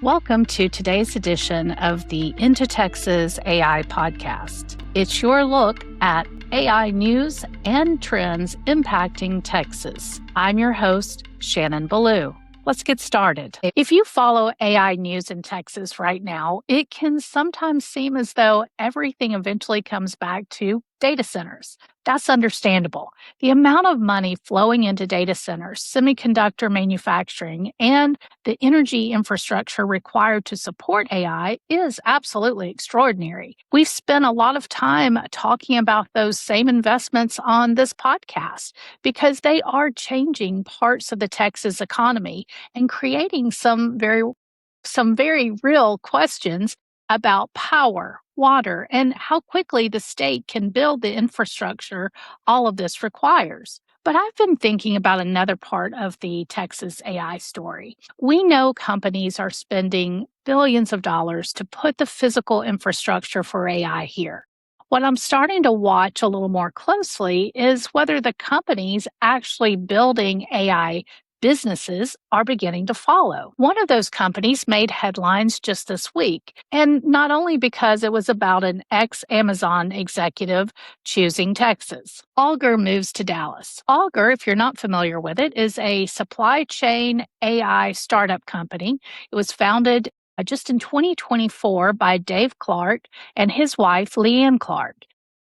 Welcome to today's edition of the Into Texas AI podcast. It's your look at AI news and trends impacting Texas. I'm your host, Shannon Ballou. Let's get started. If you follow AI news in Texas right now, it can sometimes seem as though everything eventually comes back to data centers. That's understandable. The amount of money flowing into data centers, semiconductor manufacturing, and the energy infrastructure required to support AI is absolutely extraordinary. We've spent a lot of time talking about those same investments on this podcast because they are changing parts of the Texas economy and creating some very real questions about power, water, and how quickly the state can build the infrastructure all of this requires. But I've been thinking about another part of the Texas AI story. We know companies are spending billions of dollars to put the physical infrastructure for AI here. What I'm starting to watch a little more closely is whether the companies actually building AI businesses are beginning to follow. One of those companies made headlines just this week, and not only because it was about an ex-Amazon executive choosing Texas. Auger moves to Dallas. Auger, if you're not familiar with it, is a supply chain AI startup company. It was founded just in 2024 by Dave Clark and his wife, Leanne Clark.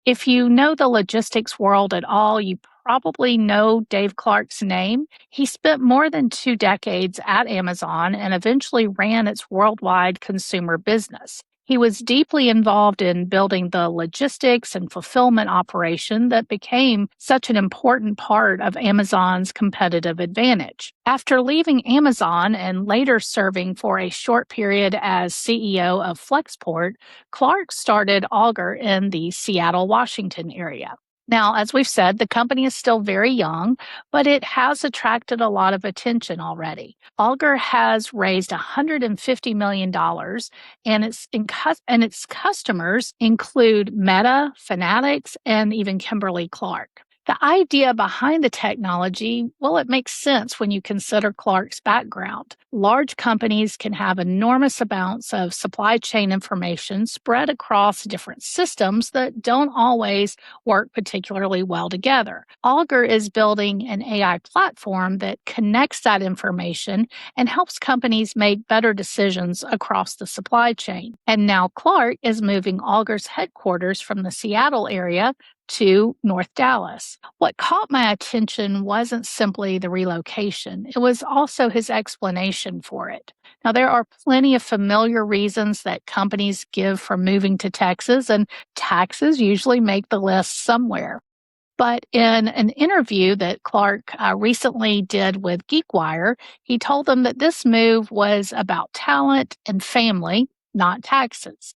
If you know the logistics world at all, you probably know Dave Clark's name. He spent more than 2 decades at Amazon and eventually ran its worldwide consumer business. He was deeply involved in building the logistics and fulfillment operation that became such an important part of Amazon's competitive advantage. After leaving Amazon and later serving for a short period as CEO of Flexport, Clark started Auger in the Seattle, Washington area. Now, as we've said, the company is still very young, but it has attracted a lot of attention already. Auger has raised $150 million, and its customers include Meta, Fanatics, and even Kimberly Clark. The idea behind the technology, well, it makes sense when you consider Clark's background. Large companies can have enormous amounts of supply chain information spread across different systems that don't always work particularly well together. Auger is building an AI platform that connects that information and helps companies make better decisions across the supply chain. And now Clark is moving Auger's headquarters from the Seattle area to North Dallas. What caught my attention wasn't simply the relocation, it was also his explanation for it. Now, there are plenty of familiar reasons that companies give for moving to Texas, and taxes usually make the list somewhere. But in an interview that Clark recently did with GeekWire, he told them that this move was about talent and family, not taxes.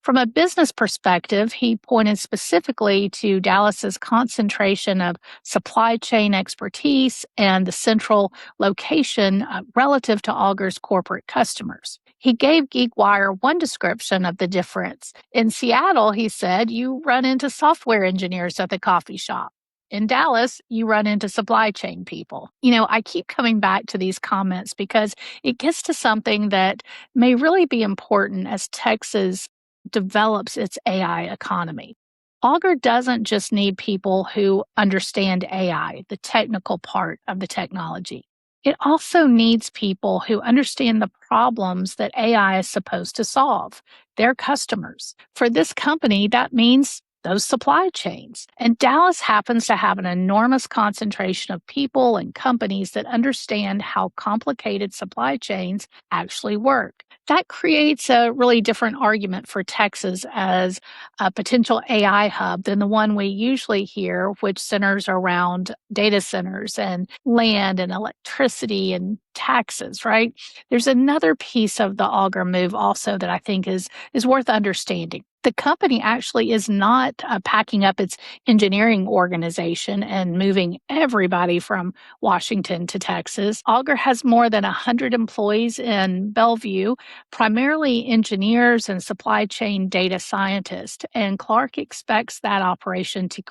From a business perspective, he pointed specifically to Dallas's concentration of supply chain expertise and the central location relative to Auger's corporate customers. He gave GeekWire one description of the difference. In Seattle, he said, you run into software engineers at the coffee shop. In Dallas, you run into supply chain people. I keep coming back to these comments because it gets to something that may really be important as Texas develops its AI economy. Auger doesn't just need people who understand AI, the technical part of the technology. It also needs people who understand the problems that AI is supposed to solve, their customers. For this company, that means those supply chains. And Dallas happens to have an enormous concentration of people and companies that understand how complicated supply chains actually work. That creates a really different argument for Texas as a potential AI hub than the one we usually hear, which centers around data centers and land and electricity and taxes, right? There's another piece of the Auger move also that I think is worth understanding. The company actually is not packing up its engineering organization and moving everybody from Washington to Texas. Auger has more than 100 employees in Bellevue, primarily engineers and supply chain data scientists. And Clark expects that operation to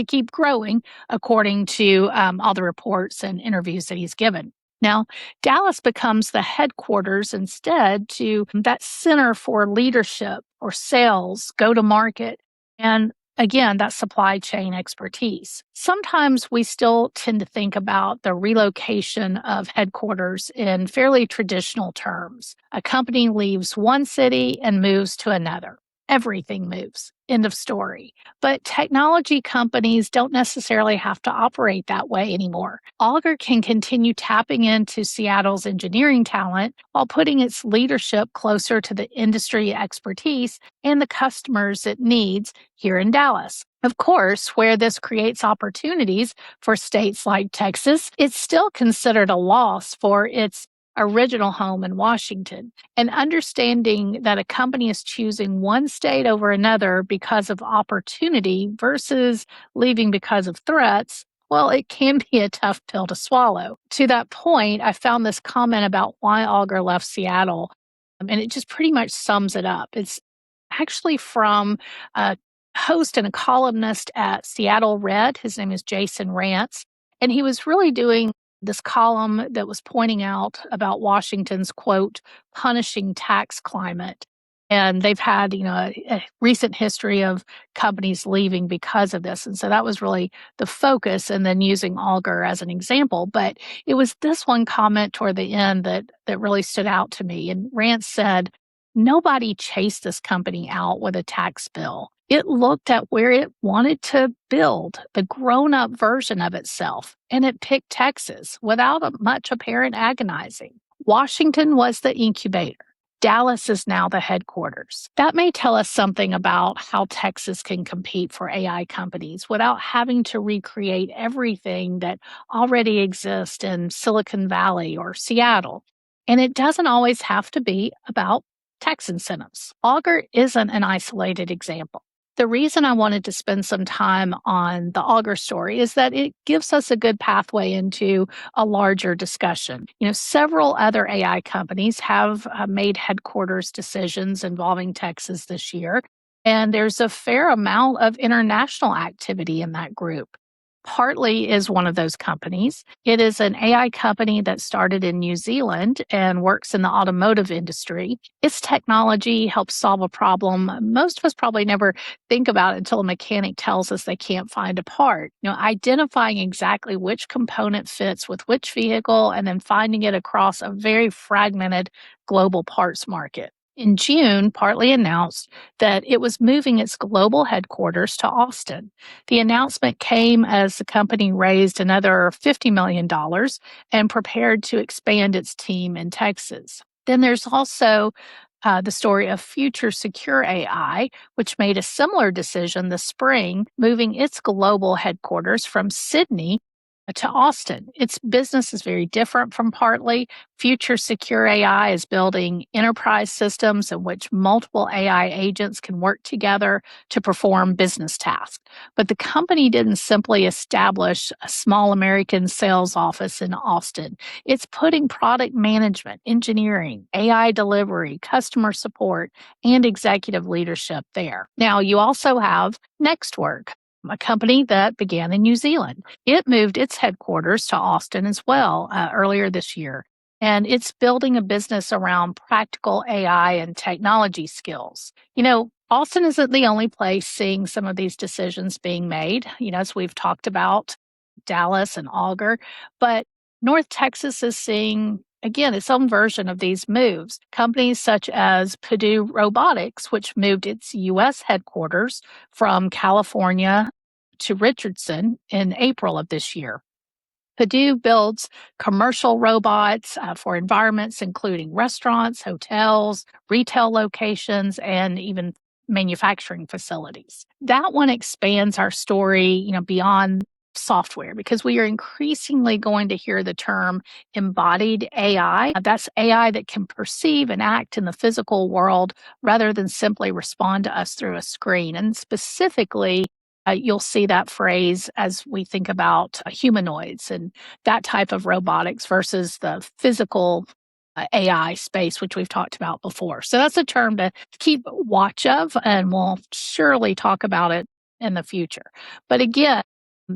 keep growing, according to all the reports and interviews that he's given. Now, Dallas becomes the headquarters instead to that center for leadership or sales, go to market, and again, that supply chain expertise. Sometimes we still tend to think about the relocation of headquarters in fairly traditional terms. A company leaves one city and moves to another. Everything moves. End of story. But technology companies don't necessarily have to operate that way anymore. Auger can continue tapping into Seattle's engineering talent while putting its leadership closer to the industry expertise and the customers it needs here in Dallas. Of course, where this creates opportunities for states like Texas, it's still considered a loss for its original home in Washington. And understanding that a company is choosing one state over another because of opportunity versus leaving because of threats, well, it can be a tough pill to swallow. To that point, I found this comment about why Auger left Seattle, and it just pretty much sums it up. It's actually from a host and a columnist at Seattle Red. His name is Jason Rantz. And he was really doing this column that was pointing out about Washington's quote, punishing tax climate. And they've had, a recent history of companies leaving because of this. And so that was really the focus, and then using Auger as an example. But it was this one comment toward the end that really stood out to me. And Rance said, nobody chased this company out with a tax bill. It looked at where it wanted to build the grown up version of itself, and it picked Texas without much apparent agonizing. Washington was the incubator. Dallas is now the headquarters. That may tell us something about how Texas can compete for AI companies without having to recreate everything that already exists in Silicon Valley or Seattle. And it doesn't always have to be about tax incentives. Auger isn't an isolated example. The reason I wanted to spend some time on the Auger story is that it gives us a good pathway into a larger discussion. Several other AI companies have made headquarters decisions involving Texas this year, and there's a fair amount of international activity in that group. Partly is one of those companies. It is an AI company that started in New Zealand and works in the automotive industry. Its technology helps solve a problem most of us probably never think about until a mechanic tells us they can't find a part. Identifying exactly which component fits with which vehicle and then finding it across a very fragmented global parts market. In June, Partly announced that it was moving its global headquarters to Austin. The announcement came as the company raised another $50 million and prepared to expand its team in Texas. Then there's also the story of Future Secure AI, which made a similar decision this spring, moving its global headquarters from Sydney to Austin. Its business is very different from Partly. Future Secure AI is building enterprise systems in which multiple AI agents can work together to perform business tasks. But the company didn't simply establish a small American sales office in Austin. It's putting product management, engineering, AI delivery, customer support, and executive leadership there. Now, you also have NextWork, a company that began in New Zealand. It moved its headquarters to Austin as well earlier this year. And it's building a business around practical AI and technology skills. Austin isn't the only place seeing some of these decisions being made, as we've talked about Dallas and Auger, but North Texas is seeing, again, its own version of these moves. Companies such as Pudu Robotics, which moved its U.S. headquarters from California to Richardson in April of this year. Pudu builds commercial robots for environments including restaurants, hotels, retail locations, and even manufacturing facilities. That one expands our story, beyond software, because we are increasingly going to hear the term embodied AI. That's AI that can perceive and act in the physical world rather than simply respond to us through a screen. And specifically, you'll see that phrase as we think about humanoids and that type of robotics versus the physical AI space, which we've talked about before. So that's a term to keep watch of, and we'll surely talk about it in the future. But again,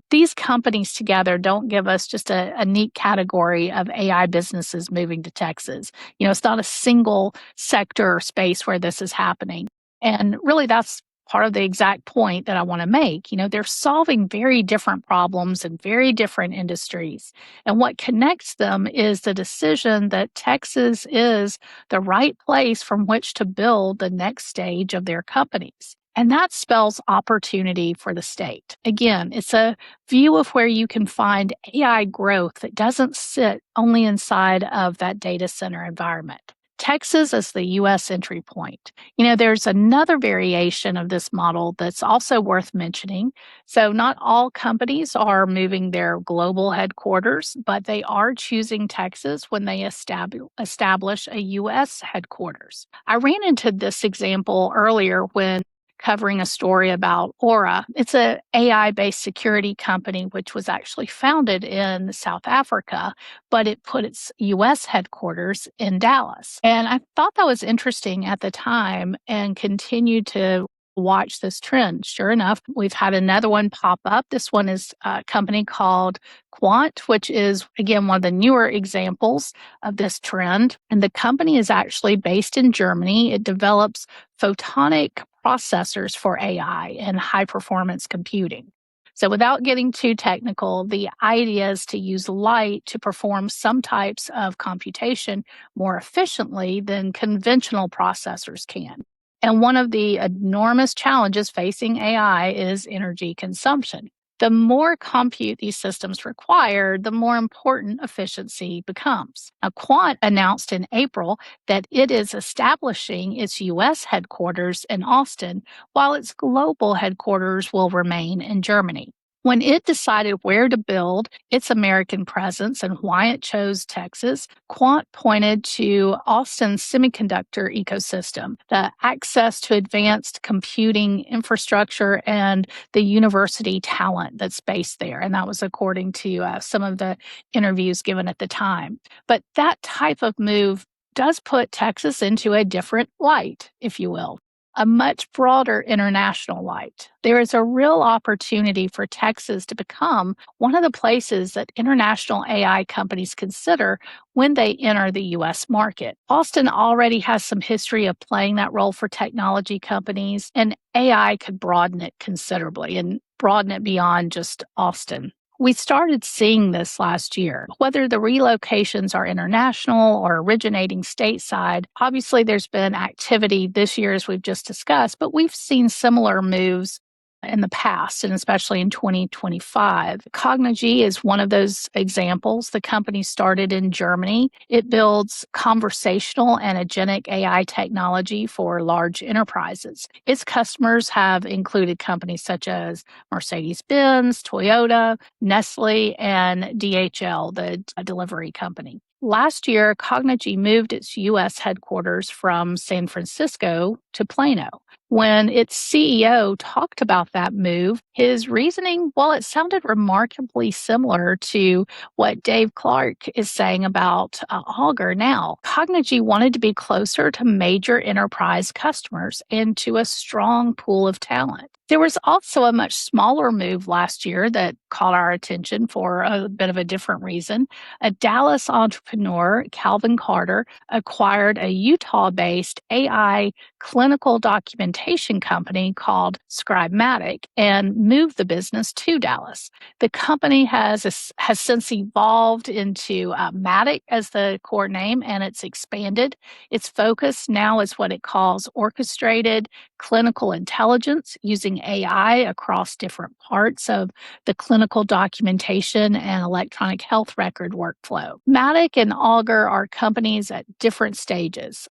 These companies together don't give us just a neat category of AI businesses moving to Texas. It's not a single sector or space where this is happening. And really, that's part of the exact point that I want to make. They're solving very different problems in very different industries. And what connects them is the decision that Texas is the right place from which to build the next stage of their companies. And that spells opportunity for the state. Again, it's a view of where you can find AI growth that doesn't sit only inside of that data center environment. Texas is the US entry point. There's another variation of this model that's also worth mentioning. So, not all companies are moving their global headquarters, but they are choosing Texas when they establish a US headquarters. I ran into this example earlier when covering a story about Aura. It's a AI-based security company which was actually founded in South Africa, but it put its US headquarters in Dallas. And I thought that was interesting at the time and continued to watch this trend. Sure enough, we've had another one pop up. This one is a company called Q.ANT, which is, again, one of the newer examples of this trend. And the company is actually based in Germany. It develops photonic processors for AI and high performance computing. So, without getting too technical, the idea is to use light to perform some types of computation more efficiently than conventional processors can. And one of the enormous challenges facing AI is energy consumption. The more compute these systems require, the more important efficiency becomes. Now, Quant announced in April that it is establishing its US headquarters in Austin, while its global headquarters will remain in Germany. When it decided where to build its American presence and why it chose Texas, Quant pointed to Austin's semiconductor ecosystem, the access to advanced computing infrastructure, and the university talent that's based there. And that was according to some of the interviews given at the time. But that type of move does put Texas into a different light, if you will, a much broader international light. There is a real opportunity for Texas to become one of the places that international AI companies consider when they enter the US market. Austin already has some history of playing that role for technology companies, and AI could broaden it considerably and broaden it beyond just Austin. We started seeing this last year. Whether the relocations are international or originating stateside, obviously there's been activity this year, as we've just discussed, but we've seen similar moves in the past, and especially in 2025. Cognigy is one of those examples. The company started in Germany. It builds conversational and agentic AI technology for large enterprises. Its customers have included companies such as Mercedes-Benz, Toyota, Nestle, and DHL, the delivery company. Last year, Cognigy moved its U.S. headquarters from San Francisco to Plano. When its CEO talked about that move, his reasoning, well, it sounded remarkably similar to what Dave Clark is saying about Auger now. Cognigy wanted to be closer to major enterprise customers and to a strong pool of talent. There was also a much smaller move last year that caught our attention for a bit of a different reason. A Dallas entrepreneur, Calvin Carter, acquired a Utah-based AI clinical documentation company called Matic and moved the business to Dallas. The company has since evolved into Matic as the core name, and it's expanded. Its focus now is what it calls orchestrated clinical intelligence using AI across different parts of the clinical documentation and electronic health record workflow. Matic and Auger are companies at different stages.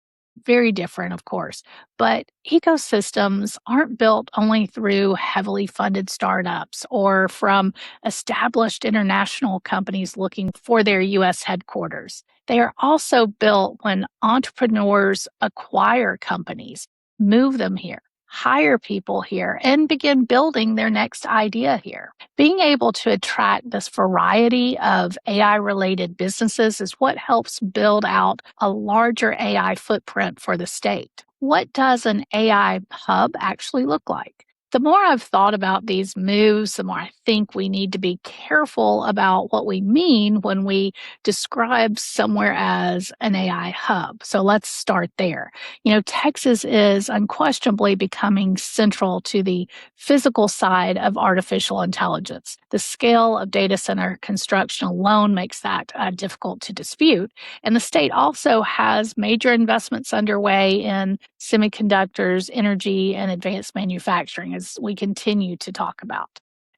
Very different, of course, but ecosystems aren't built only through heavily funded startups or from established international companies looking for their US headquarters. They are also built when entrepreneurs acquire companies, move them here, hire people here, and begin building their next idea here. Being able to attract this variety of AI related businesses is what helps build out a larger AI footprint for the state. What does an AI hub actually look like? The more I've thought about these moves, the more I think we need to be careful about what we mean when we describe somewhere as an AI hub. So let's start there. Texas is unquestionably becoming central to the physical side of artificial intelligence. The scale of data center construction alone makes that difficult to dispute. And the state also has major investments underway in semiconductors, energy, and advanced manufacturing, as we continue to talk about.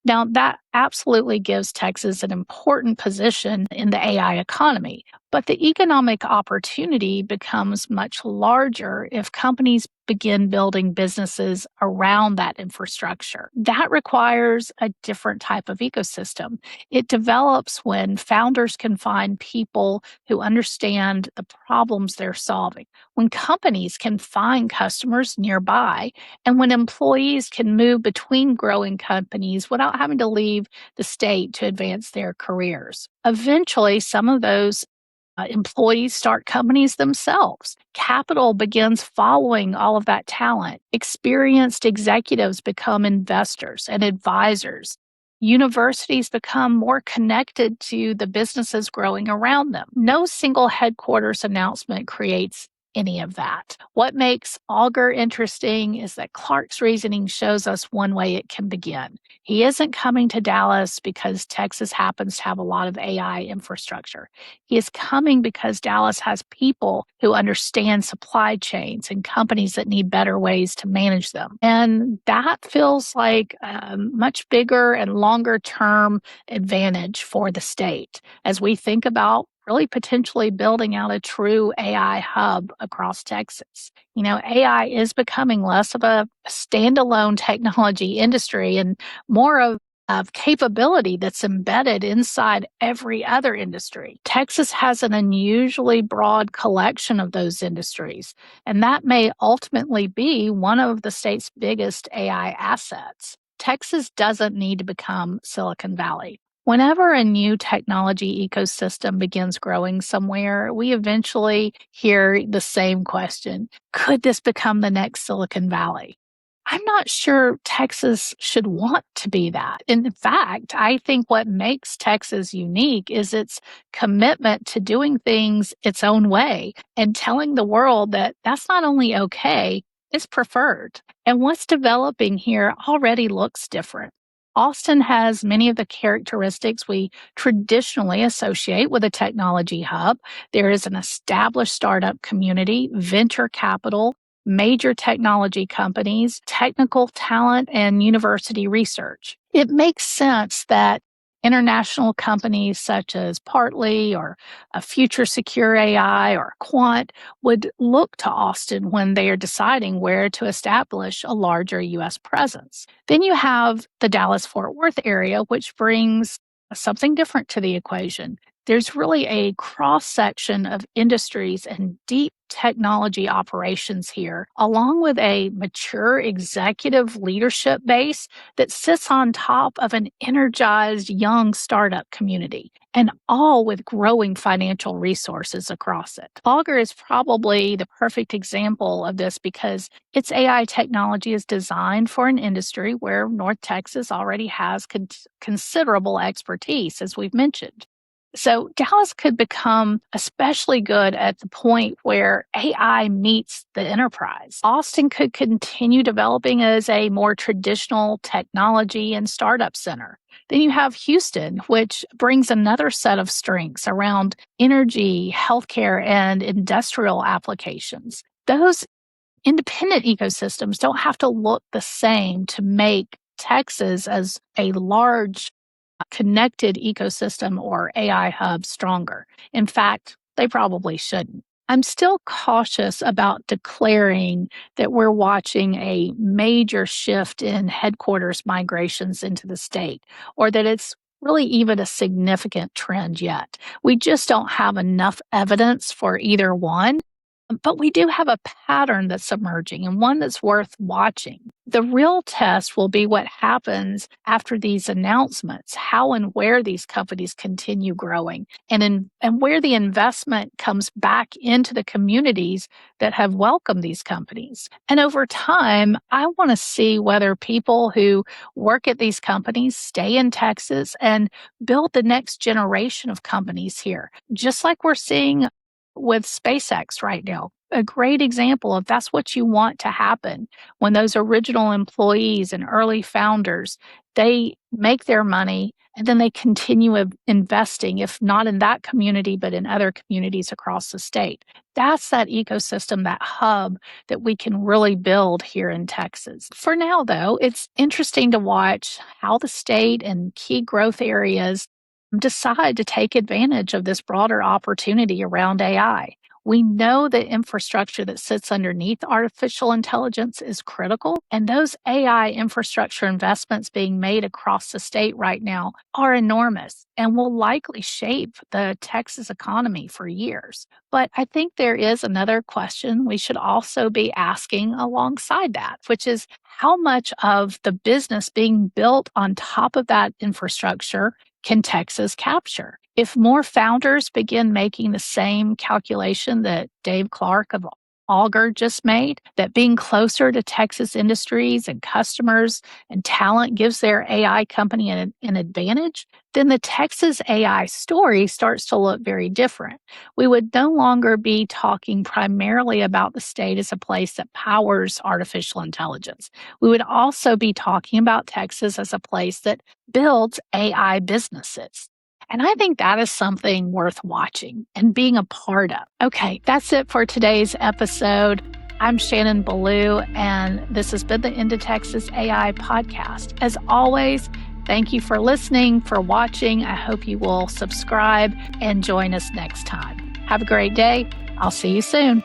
Now, that absolutely gives Texas an important position in the AI economy, but the economic opportunity becomes much larger if companies begin building businesses around that infrastructure. That requires a different type of ecosystem. It develops when founders can find people who understand the problems they're solving, when companies can find customers nearby, and when employees can move between growing companies without having to leave the state to advance their careers. Eventually, some of those employees start companies themselves. Capital begins following all of that talent. Experienced executives become investors and advisors. Universities become more connected to the businesses growing around them. No single headquarters announcement creates any of that. What makes Auger interesting is that Clark's reasoning shows us one way it can begin. He isn't coming to Dallas because Texas happens to have a lot of AI infrastructure. He is coming because Dallas has people who understand supply chains and companies that need better ways to manage them. And that feels like a much bigger and longer term advantage for the state as we think about really potentially building out a true AI hub across Texas. AI is becoming less of a standalone technology industry and more of capability that's embedded inside every other industry. Texas has an unusually broad collection of those industries, and that may ultimately be one of the state's biggest AI assets. Texas doesn't need to become Silicon Valley. Whenever a new technology ecosystem begins growing somewhere, we eventually hear the same question: could this become the next Silicon Valley? I'm not sure Texas should want to be that. In fact, I think what makes Texas unique is its commitment to doing things its own way and telling the world that that's not only okay, it's preferred. And what's developing here already looks different. Austin has many of the characteristics we traditionally associate with a technology hub. There is an established startup community, venture capital, major technology companies, technical talent, and university research. It makes sense that international companies such as Partly or a future Secure AI or Q.ANT would look to Austin when they are deciding where to establish a larger U.S. presence. Then you have the Dallas-Fort Worth area, which brings something different to the equation. There's really a cross section of industries and deep technology operations here, along with a mature executive leadership base that sits on top of an energized young startup community, and all with growing financial resources across it. Auger is probably the perfect example of this because its AI technology is designed for an industry where North Texas already has considerable expertise, as we've mentioned. So Dallas could become especially good at the point where AI meets the enterprise. Austin could continue developing as a more traditional technology and startup center. Then you have Houston, which brings another set of strengths around energy, healthcare, and industrial applications. Those independent ecosystems don't have to look the same to make Texas as a large connected ecosystem or AI hub stronger. In fact, they probably shouldn't. I'm still cautious about declaring that we're watching a major shift in headquarters migrations into the state, or that it's really even a significant trend yet. We just don't have enough evidence for either one. But we do have a pattern that's emerging and one that's worth watching. The real test will be what happens after these announcements, how and where these companies continue growing, and where the investment comes back into the communities that have welcomed these companies. And over time, I want to see whether people who work at these companies stay in Texas and build the next generation of companies here, just like we're seeing with SpaceX right now. A great example of that's what you want to happen when those original employees and early founders, they make their money and then they continue investing, if not in that community, but in other communities across the state. That's that ecosystem, that hub that we can really build here in Texas. For now, though, it's interesting to watch how the state and key growth areas decide to take advantage of this broader opportunity around AI. We know the infrastructure that sits underneath artificial intelligence is critical, and those AI infrastructure investments being made across the state right now are enormous and will likely shape the Texas economy for years. But I think there is another question we should also be asking alongside that, which is how much of the business being built on top of that infrastructure can Texas capture? If more founders begin making the same calculation that Dave Clark of Auger just made, that being closer to Texas industries and customers and talent gives their AI company an advantage, then the Texas AI story starts to look very different. We would no longer be talking primarily about the state as a place that powers artificial intelligence. We would also be talking about Texas as a place that builds AI businesses. And I think that is something worth watching and being a part of. Okay, that's it for today's episode. I'm Shannon Ballou, and this has been the Into Texas AI podcast. As always, thank you for listening, for watching. I hope you will subscribe and join us next time. Have a great day. I'll see you soon.